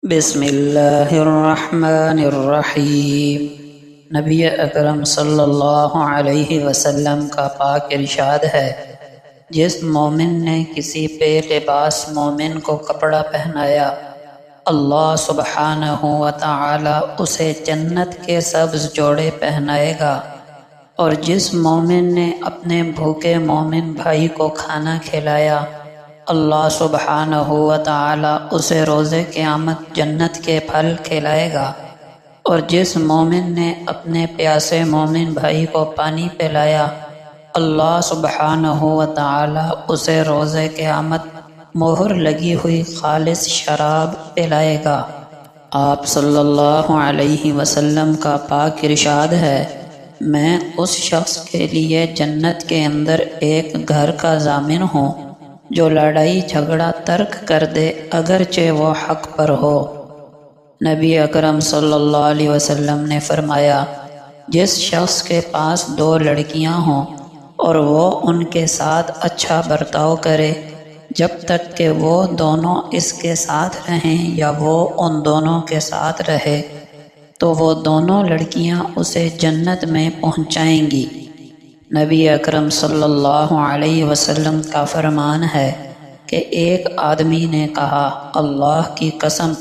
بسم اللہ الرحمن الرحیم۔ نبی اکرم صلی اللہ علیہ وسلم کا پاک ارشاد ہے، جس مومن نے کسی بے لباس مومن کو کپڑا پہنایا، اللہ سبحانہ و تعالی اسے جنت کے سبز جوڑے پہنائے گا، اور جس مومن نے اپنے بھوکے مومن بھائی کو کھانا کھلایا، اللہ سبحانہ و تعالی اسے روز قیامت جنت کے پھل کھلائے گا، اور جس مومن نے اپنے پیاسے مومن بھائی کو پانی پلایا، اللہ سبحانہ و تعالی اسے روز قیامت مہر لگی ہوئی خالص شراب پلائے گا۔ آپ صلی اللہ علیہ وسلم کا پاک ارشاد ہے، میں اس شخص کے لیے جنت کے اندر ایک گھر کا ضامن ہوں جو لڑائی جھگڑا ترک کر دے اگرچہ وہ حق پر ہو۔ نبی اکرم صلی اللہ علیہ وسلم نے فرمایا، جس شخص کے پاس 2 لڑکیاں ہوں اور وہ ان کے ساتھ اچھا برتاؤ کرے جب تک کہ وہ دونوں اس کے ساتھ رہیں یا وہ ان دونوں کے ساتھ رہے، تو وہ دونوں لڑکیاں اسے جنت میں پہنچائیں گی۔ نبی اکرم صلی اللہ علیہ وسلم کا فرمان ہے کہ ایک آدمی نے کہا، اللہ کی قسم،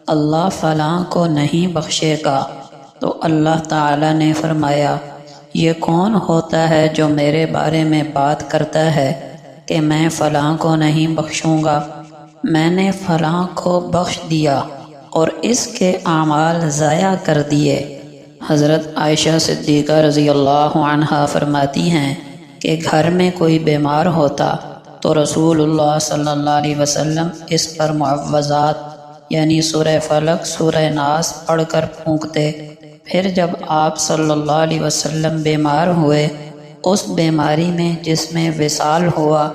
اللہ فلاں کو نہیں بخشے گا، تو اللہ تعالی نے فرمایا، یہ کون ہوتا ہے جو میرے بارے میں بات کرتا ہے کہ میں فلاں کو نہیں بخشوں گا؟ میں نے فلاں کو بخش دیا اور اس کے اعمال ضائع کر دیے۔ حضرت عائشہ صدیقہ رضی اللہ عنہا فرماتی ہیں کہ گھر میں کوئی بیمار ہوتا تو رسول اللہ صلی اللہ علیہ وسلم اس پر معوذات یعنی سورہ فلق، سورہ ناس پڑھ کر پھونکتے۔ پھر جب آپ صلی اللہ علیہ وسلم بیمار ہوئے، اس بیماری میں جس میں وصال ہوا،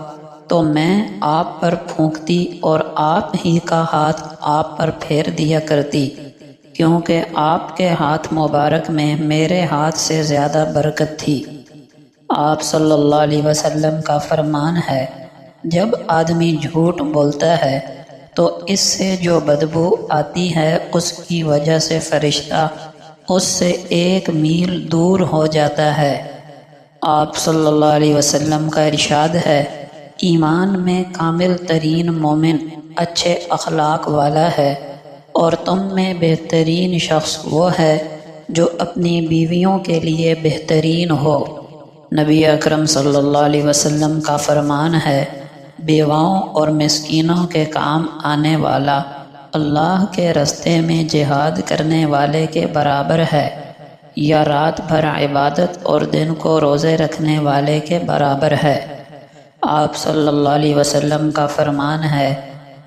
تو میں آپ پر پھونکتی اور آپ ہی کا ہاتھ آپ پر پھیر دیا کرتی، کیونکہ آپ کے ہاتھ مبارک میں میرے ہاتھ سے زیادہ برکت تھی۔ آپ صلی اللہ علیہ وسلم کا فرمان ہے، جب آدمی جھوٹ بولتا ہے تو اس سے جو بدبو آتی ہے اس کی وجہ سے فرشتہ اس سے 1 میل دور ہو جاتا ہے۔ آپ صلی اللہ علیہ وسلم کا ارشاد ہے، ایمان میں کامل ترین مومن اچھے اخلاق والا ہے، اور تم میں بہترین شخص وہ ہے جو اپنی بیویوں کے لیے بہترین ہو۔ نبی اکرم صلی اللہ علیہ وسلم کا فرمان ہے، بیواؤں اور مسکینوں کے کام آنے والا اللہ کے رستے میں جہاد کرنے والے کے برابر ہے، یا رات بھر عبادت اور دن کو روزے رکھنے والے کے برابر ہے۔ آپ صلی اللہ علیہ وسلم کا فرمان ہے،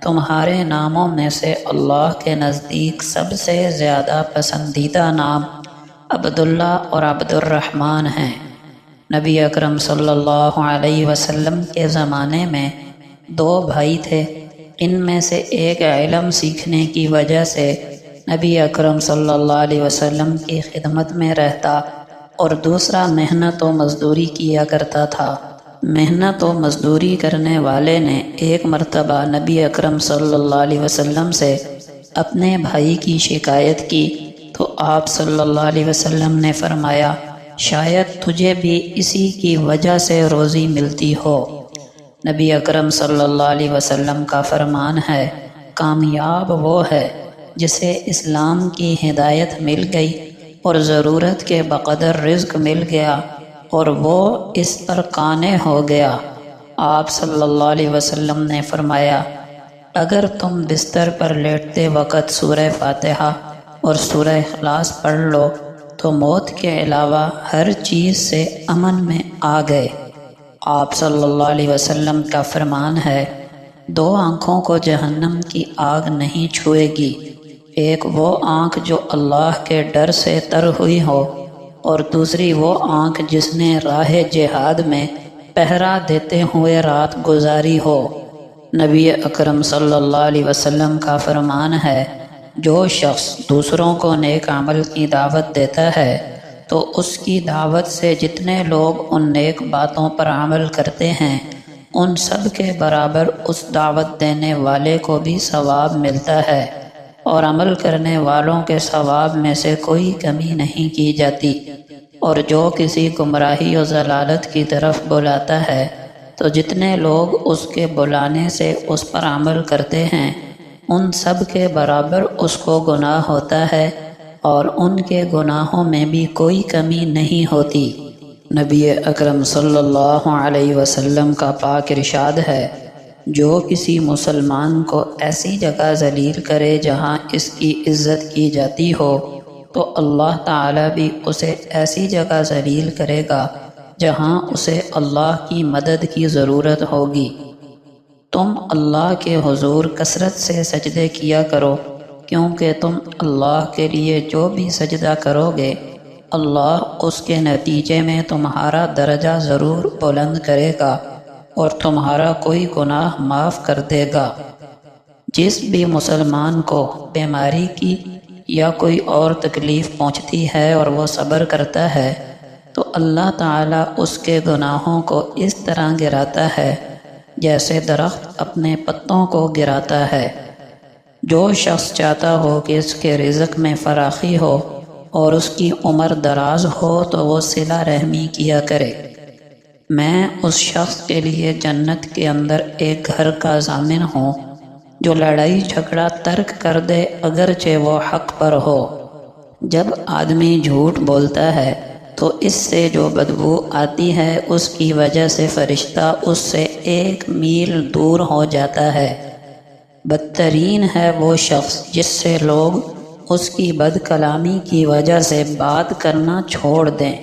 تمہارے ناموں میں سے اللہ کے نزدیک سب سے زیادہ پسندیدہ نام عبداللہ اور عبد الرحمن ہیں۔ نبی اکرم صلی اللہ علیہ وسلم کے زمانے میں 2 بھائی تھے، ان میں سے ایک علم سیکھنے کی وجہ سے نبی اکرم صلی اللہ علیہ وسلم کی خدمت میں رہتا، اور دوسرا محنت و مزدوری کیا کرتا تھا۔ محنت و مزدوری کرنے والے نے ایک مرتبہ نبی اکرم صلی اللہ علیہ وسلم سے اپنے بھائی کی شکایت کی، تو آپ صلی اللہ علیہ وسلم نے فرمایا، شاید تجھے بھی اسی کی وجہ سے روزی ملتی ہو۔ نبی اکرم صلی اللہ علیہ وسلم کا فرمان ہے، کامیاب وہ ہے جسے اسلام کی ہدایت مل گئی اور ضرورت کے بقدر رزق مل گیا اور وہ اس پر قانع ہو گیا۔ آپ صلی اللہ علیہ وسلم نے فرمایا، اگر تم بستر پر لیٹتے وقت سورہ فاتحہ اور سورہ اخلاص پڑھ لو تو موت کے علاوہ ہر چیز سے امن میں آ گئے۔ آپ صلی اللہ علیہ وسلم کا فرمان ہے، 2 آنکھوں کو جہنم کی آگ نہیں چھوئے گی، ایک وہ آنکھ جو اللہ کے ڈر سے تر ہوئی ہو، اور دوسری وہ آنکھ جس نے راہ جہاد میں پہرا دیتے ہوئے رات گزاری ہو۔ نبی اکرم صلی اللہ علیہ وسلم کا فرمان ہے، جو شخص دوسروں کو نیک عمل کی دعوت دیتا ہے تو اس کی دعوت سے جتنے لوگ ان نیک باتوں پر عمل کرتے ہیں، ان سب کے برابر اس دعوت دینے والے کو بھی ثواب ملتا ہے۔ اور عمل کرنے والوں کے ثواب میں سے کوئی کمی نہیں کی جاتی۔ اور جو کسی گمراہی و ضلالت کی طرف بلاتا ہے تو جتنے لوگ اس کے بلانے سے اس پر عمل کرتے ہیں ان سب کے برابر اس کو گناہ ہوتا ہے، اور ان کے گناہوں میں بھی کوئی کمی نہیں ہوتی۔ نبی اکرم صلی اللہ علیہ وسلم کا پاک ارشاد ہے، جو کسی مسلمان کو ایسی جگہ ذلیل کرے جہاں اس کی عزت کی جاتی ہو تو اللہ تعالیٰ بھی اسے ایسی جگہ ذلیل کرے گا جہاں اسے اللہ کی مدد کی ضرورت ہوگی۔ تم اللہ کے حضور کثرت سے سجدے کیا کرو، کیونکہ تم اللہ کے لیے جو بھی سجدہ کرو گے اللہ اس کے نتیجے میں تمہارا درجہ ضرور بلند کرے گا اور تمہارا کوئی گناہ معاف کر دے گا۔ جس بھی مسلمان کو بیماری کی یا کوئی اور تکلیف پہنچتی ہے اور وہ صبر کرتا ہے تو اللہ تعالیٰ اس کے گناہوں کو اس طرح گراتا ہے جیسے درخت اپنے پتوں کو گراتا ہے۔ جو شخص چاہتا ہو کہ اس کے رزق میں فراخی ہو اور اس کی عمر دراز ہو تو وہ صلہ رحمی کیا کرے۔ میں اس شخص کے لیے جنت کے اندر ایک گھر کا ضامن ہوں جو لڑائی جھگڑا ترک کر دے اگرچہ وہ حق پر ہو۔ جب آدمی جھوٹ بولتا ہے تو اس سے جو بدبو آتی ہے اس کی وجہ سے فرشتہ اس سے 1 میل دور ہو جاتا ہے۔ بدترین ہے وہ شخص جس سے لوگ اس کی بد کلامی کی وجہ سے بات کرنا چھوڑ دیں۔